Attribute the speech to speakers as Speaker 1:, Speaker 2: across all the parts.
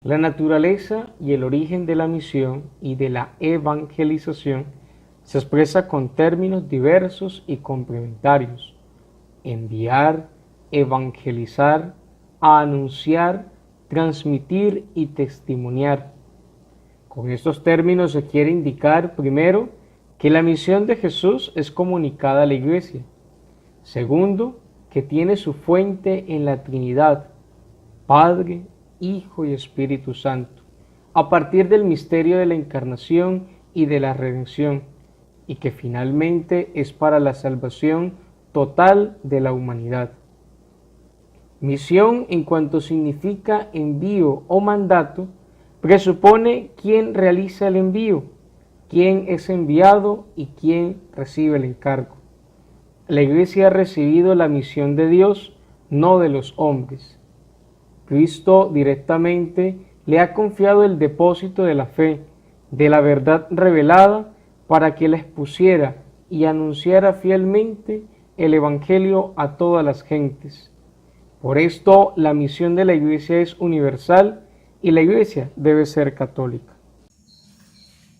Speaker 1: La naturaleza y el origen de la misión y de la evangelización se expresa con términos diversos y complementarios: enviar, evangelizar, anunciar, transmitir y testimoniar. Con estos términos se quiere indicar, primero, que la misión de Jesús es comunicada a la Iglesia. Segundo, que tiene su fuente en la Trinidad, Padre, Hijo y Espíritu Santo, a partir del misterio de la encarnación y de la redención, y que finalmente es para la salvación total de la humanidad. Misión, en cuanto significa envío o mandato, presupone quién realiza el envío, quién es enviado y quién recibe el encargo. La Iglesia ha recibido la misión de Dios, no de los hombres. Cristo directamente le ha confiado el depósito de la fe, de la verdad revelada, para que la expusiera y anunciara fielmente el Evangelio a todas las gentes. Por esto, la misión de la Iglesia es universal y la Iglesia debe ser católica.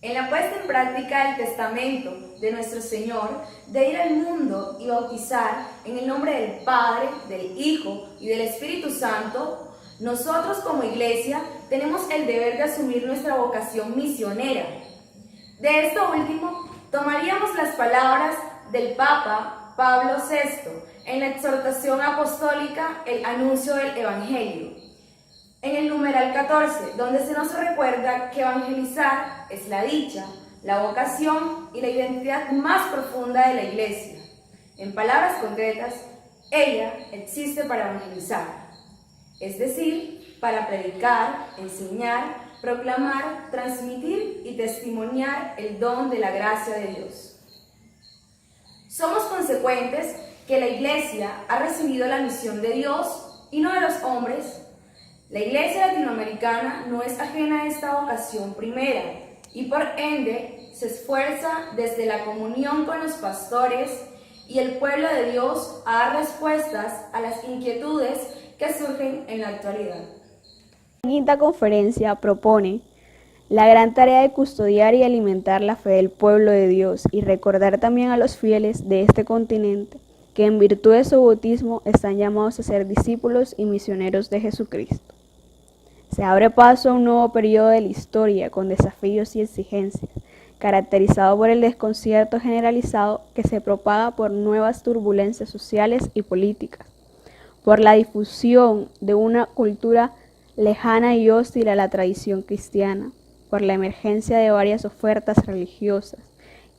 Speaker 2: En la puesta en práctica del testamento de nuestro Señor de ir al mundo y bautizar en el nombre del Padre, del Hijo y del Espíritu Santo, nosotros como Iglesia tenemos el deber de asumir nuestra vocación misionera. De esto último, tomaríamos las palabras del Papa Pablo VI en la exhortación apostólica El anuncio del Evangelio, en el numeral 14, donde se nos recuerda que evangelizar es la dicha, la vocación y la identidad más profunda de la Iglesia. En palabras concretas, ella existe para evangelizar, es decir, para predicar, enseñar, proclamar, transmitir y testimoniar el don de la gracia de Dios. Somos consecuentes que la Iglesia ha recibido la misión de Dios y no de los hombres. La Iglesia latinoamericana no es ajena a esta vocación primera y por ende se esfuerza desde la comunión con los pastores y el pueblo de Dios a dar respuestas a las inquietudes que surgen en la actualidad.
Speaker 3: La quinta conferencia propone la gran tarea de custodiar y alimentar la fe del pueblo de Dios y recordar también a los fieles de este continente que en virtud de su bautismo están llamados a ser discípulos y misioneros de Jesucristo. Se abre paso a un nuevo periodo de la historia con desafíos y exigencias, caracterizado por el desconcierto generalizado que se propaga por nuevas turbulencias sociales y políticas, por la difusión de una cultura lejana y hostil a la tradición cristiana, por la emergencia de varias ofertas religiosas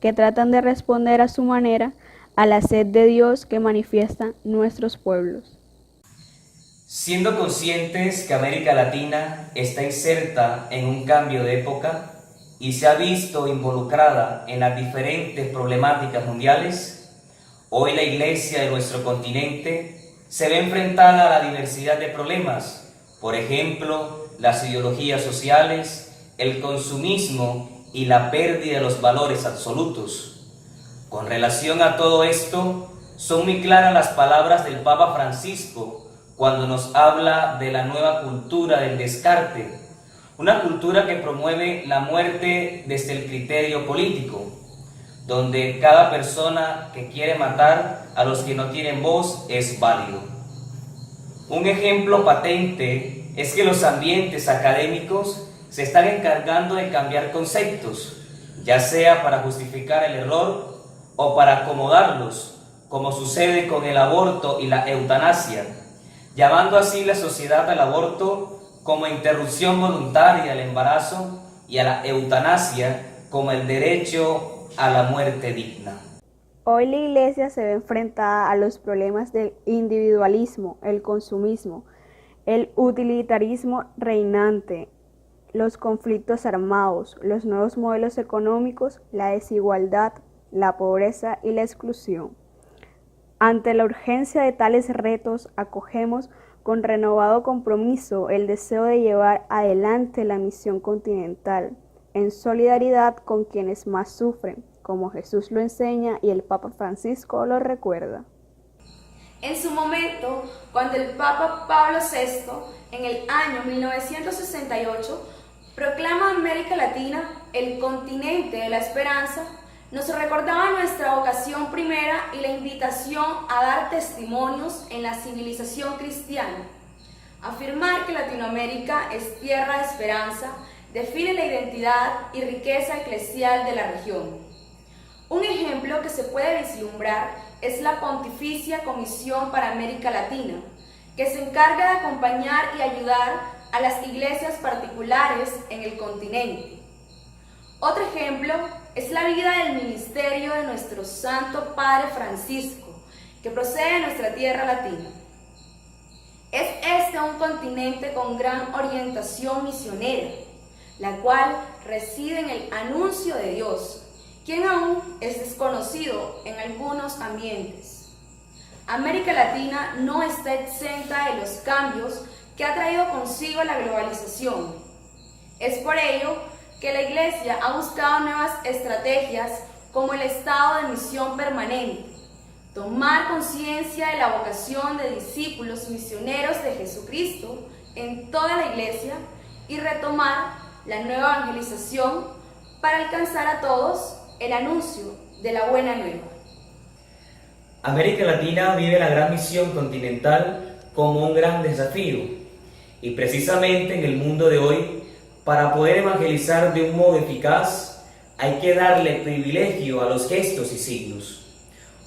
Speaker 3: que tratan de responder a su manera a la sed de Dios que manifiestan nuestros pueblos.
Speaker 4: Siendo conscientes que América Latina está inserta en un cambio de época y se ha visto involucrada en las diferentes problemáticas mundiales, hoy la Iglesia de nuestro continente se ve enfrentada a la diversidad de problemas, por ejemplo, las ideologías sociales, el consumismo y la pérdida de los valores absolutos. Con relación a todo esto, son muy claras las palabras del Papa Francisco cuando nos habla de la nueva cultura del descarte, una cultura que promueve la muerte desde el criterio político, donde cada persona que quiere matar a los que no tienen voz es válido. Un ejemplo patente es que los ambientes académicos se están encargando de cambiar conceptos, ya sea para justificar el error o para acomodarlos, como sucede con el aborto y la eutanasia, llamando así la sociedad al aborto como interrupción voluntaria del embarazo y a la eutanasia como el derecho a la muerte digna.
Speaker 3: Hoy la Iglesia se ve enfrentada a los problemas del individualismo, el consumismo, el utilitarismo reinante, los conflictos armados, los nuevos modelos económicos, la desigualdad, la pobreza y la exclusión. Ante la urgencia de tales retos, acogemos con renovado compromiso el deseo de llevar adelante la misión continental, en solidaridad con quienes más sufren, como Jesús lo enseña y el Papa Francisco lo recuerda.
Speaker 2: En su momento, cuando el Papa Pablo VI, en el año 1968, proclama América Latina el continente de la esperanza, nos recordaba nuestra vocación primera y la invitación a dar testimonios en la civilización cristiana. Afirmar que Latinoamérica es tierra de esperanza define la identidad y riqueza eclesial de la región. Un ejemplo que se puede vislumbrar es la Pontificia Comisión para América Latina, que se encarga de acompañar y ayudar a las iglesias particulares en el continente. Otro ejemplo es la vida del ministerio de nuestro Santo Padre Francisco, que procede de nuestra tierra latina. Es este un continente con gran orientación misionera, la cual reside en el anuncio de Dios, quien aún es desconocido en algunos ambientes. América Latina no está exenta de los cambios que ha traído consigo la globalización. Es por ello que la Iglesia ha buscado nuevas estrategias como el estado de misión permanente, tomar conciencia de la vocación de discípulos misioneros de Jesucristo en toda la Iglesia y retomar la nueva evangelización para alcanzar a todos el anuncio de la buena nueva.
Speaker 4: América Latina vive la gran misión continental como un gran desafío, y precisamente en el mundo de hoy, para poder evangelizar de un modo eficaz, hay que darle privilegio a los gestos y signos.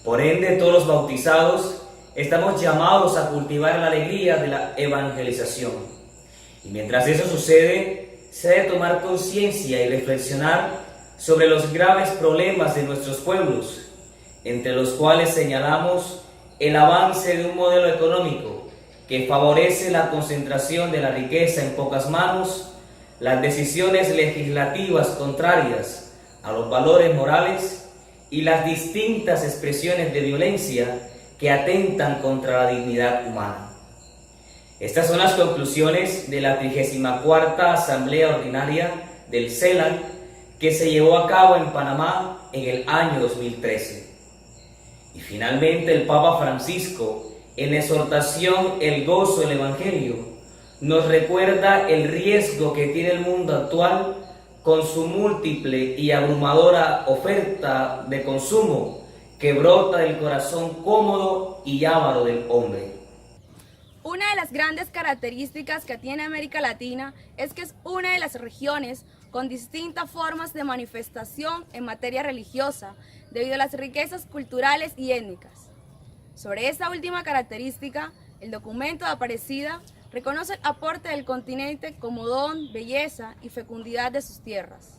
Speaker 4: Por ende, todos los bautizados estamos llamados a cultivar la alegría de la evangelización. Y mientras eso sucede, se debe tomar conciencia y reflexionar sobre los graves problemas de nuestros pueblos, entre los cuales señalamos el avance de un modelo económico que favorece la concentración de la riqueza en pocas manos, las decisiones legislativas contrarias a los valores morales y las distintas expresiones de violencia que atentan contra la dignidad humana. Estas son las conclusiones de la 34ª Asamblea Ordinaria del CELAC que se llevó a cabo en Panamá en el año 2013. Y finalmente el Papa Francisco, en la exhortación El gozo del Evangelio, nos recuerda el riesgo que tiene el mundo actual con su múltiple y abrumadora oferta de consumo que brota del corazón cómodo y avaro del hombre.
Speaker 2: Una de las grandes características que tiene América Latina es que es una de las regiones con distintas formas de manifestación en materia religiosa debido a las riquezas culturales y étnicas. Sobre esta última característica, el documento de Aparecida reconoce el aporte del continente como don, belleza y fecundidad de sus tierras.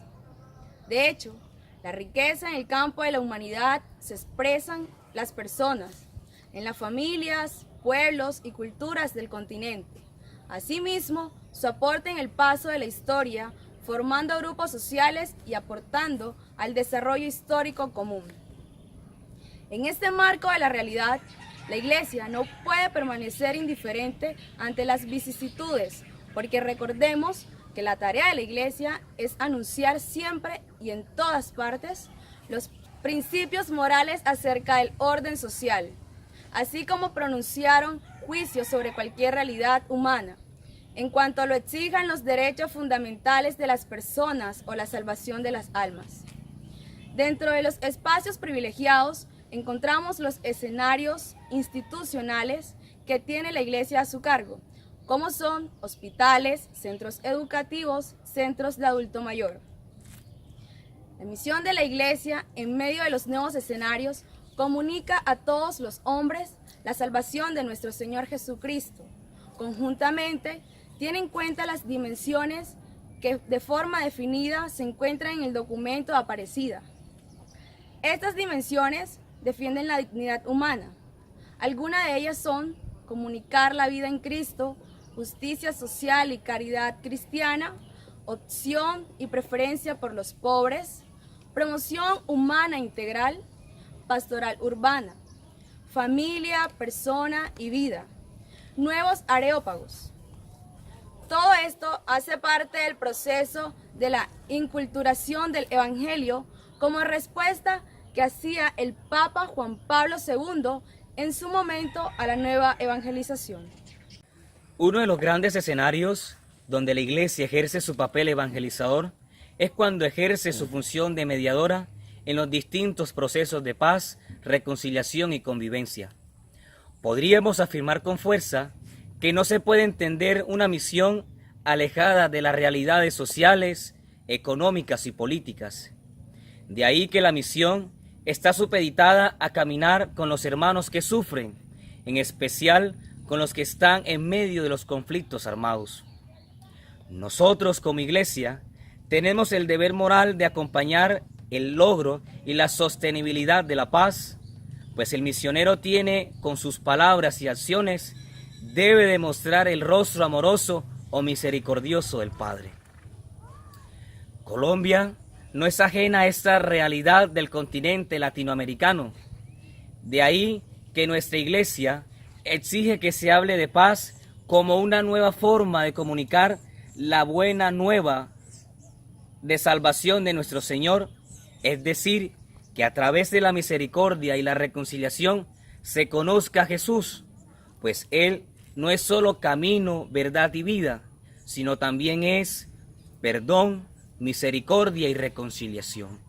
Speaker 2: De hecho, la riqueza en el campo de la humanidad se expresan las personas, en las familias, pueblos y culturas del continente. Asimismo, su aporte en el paso de la historia, formando grupos sociales y aportando al desarrollo histórico común. En este marco de la realidad, la Iglesia no puede permanecer indiferente ante las vicisitudes, porque recordemos que la tarea de la Iglesia es anunciar siempre y en todas partes los principios morales acerca del orden social, así como pronunciaron juicios sobre cualquier realidad humana, en cuanto lo exijan los derechos fundamentales de las personas o la salvación de las almas. Dentro de los espacios privilegiados, encontramos los escenarios institucionales que tiene la Iglesia a su cargo, como son hospitales, centros educativos, centros de adulto mayor. La misión de la Iglesia, en medio de los nuevos escenarios, comunica a todos los hombres la salvación de nuestro Señor Jesucristo. Conjuntamente, tiene en cuenta las dimensiones que de forma definida se encuentran en el documento de Aparecida. Estas dimensiones defienden la dignidad humana. Algunas de ellas son comunicar la vida en Cristo, justicia social y caridad cristiana, opción y preferencia por los pobres, promoción humana integral, pastoral urbana, familia, persona y vida, nuevos areópagos. Todo esto hace parte del proceso de la inculturación del Evangelio como respuesta que hacía el Papa Juan Pablo II en su momento a la nueva evangelización.
Speaker 4: Uno de los grandes escenarios donde la Iglesia ejerce su papel evangelizador es cuando ejerce su función de mediadora en los distintos procesos de paz, reconciliación y convivencia. Podríamos afirmar con fuerza que no se puede entender una misión alejada de las realidades sociales, económicas y políticas. De ahí que la misión está supeditada a caminar con los hermanos que sufren, en especial con los que están en medio de los conflictos armados. Nosotros como Iglesia tenemos el deber moral de acompañar el logro y la sostenibilidad de la paz, pues el misionero tiene, con sus palabras y acciones, debe demostrar el rostro amoroso o misericordioso del Padre. Colombia no es ajena a esta realidad del continente latinoamericano. De ahí que nuestra Iglesia exige que se hable de paz como una nueva forma de comunicar la buena nueva de salvación de nuestro Señor, es decir, que a través de la misericordia y la reconciliación se conozca a Jesús, pues Él no es solo camino, verdad y vida, sino también es perdón, misericordia y reconciliación.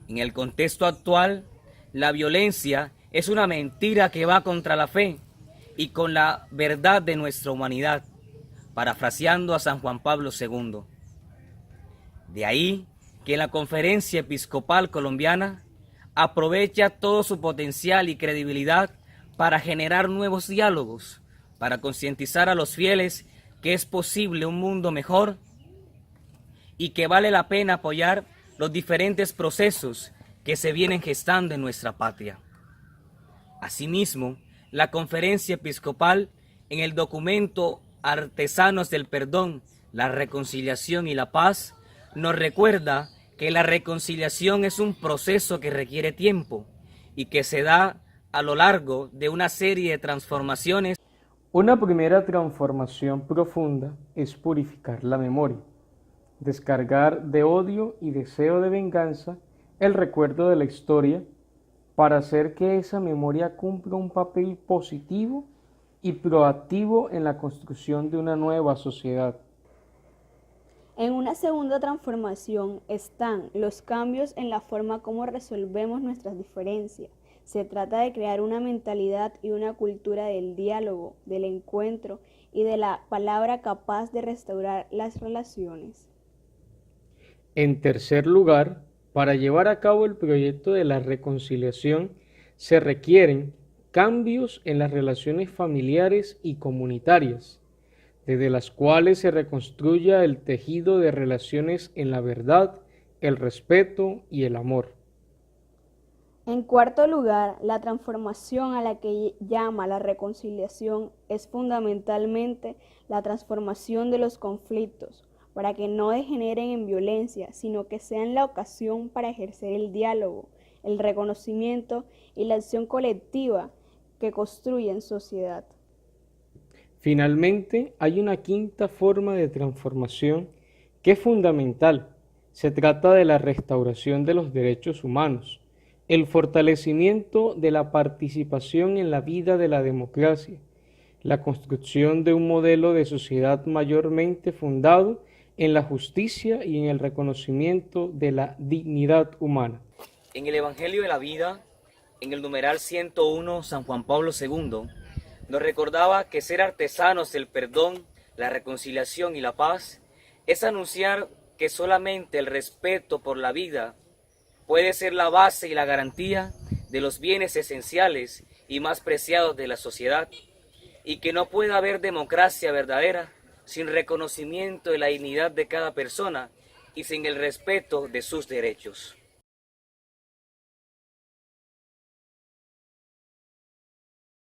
Speaker 4: En el contexto actual, la violencia es una mentira que va contra la fe y con la verdad de nuestra humanidad, parafraseando a San Juan Pablo II. De ahí que la Conferencia Episcopal Colombiana aprovecha todo su potencial y credibilidad para generar nuevos diálogos, para concientizar a los fieles que es posible un mundo mejor y que vale la pena apoyar los diferentes procesos que se vienen gestando en nuestra patria. Asimismo, la Conferencia Episcopal, en el documento Artesanos del Perdón, la Reconciliación y la Paz, nos recuerda que la reconciliación es un proceso que requiere tiempo y que se da a lo largo de una serie de transformaciones.
Speaker 1: Una primera transformación profunda es purificar la memoria, descargar de odio y deseo de venganza el recuerdo de la historia para hacer que esa memoria cumpla un papel positivo y proactivo en la construcción de una nueva sociedad.
Speaker 3: En una segunda transformación están los cambios en la forma como resolvemos nuestras diferencias. Se trata de crear una mentalidad y una cultura del diálogo, del encuentro y de la palabra capaz de restaurar las relaciones.
Speaker 1: En tercer lugar, para llevar a cabo el proyecto de la reconciliación, se requieren cambios en las relaciones familiares y comunitarias, desde las cuales se reconstruya el tejido de relaciones en la verdad, el respeto y el amor.
Speaker 3: En cuarto lugar, la transformación a la que llama la reconciliación es fundamentalmente la transformación de los conflictos, para que no degeneren en violencia, sino que sean la ocasión para ejercer el diálogo, el reconocimiento y la acción colectiva que construyen sociedad.
Speaker 1: Finalmente, hay una quinta forma de transformación que es fundamental. Se trata de la restauración de los derechos humanos, el fortalecimiento de la participación en la vida de la democracia, la construcción de un modelo de sociedad mayormente fundado en la justicia y en el reconocimiento de la dignidad humana.
Speaker 4: En el Evangelio de la Vida, en el numeral 101, San Juan Pablo II, nos recordaba que ser artesanos del perdón, la reconciliación y la paz es anunciar que solamente el respeto por la vida puede ser la base y la garantía de los bienes esenciales y más preciados de la sociedad, y que no puede haber democracia verdadera sin reconocimiento de la dignidad de cada persona y sin el respeto de sus derechos.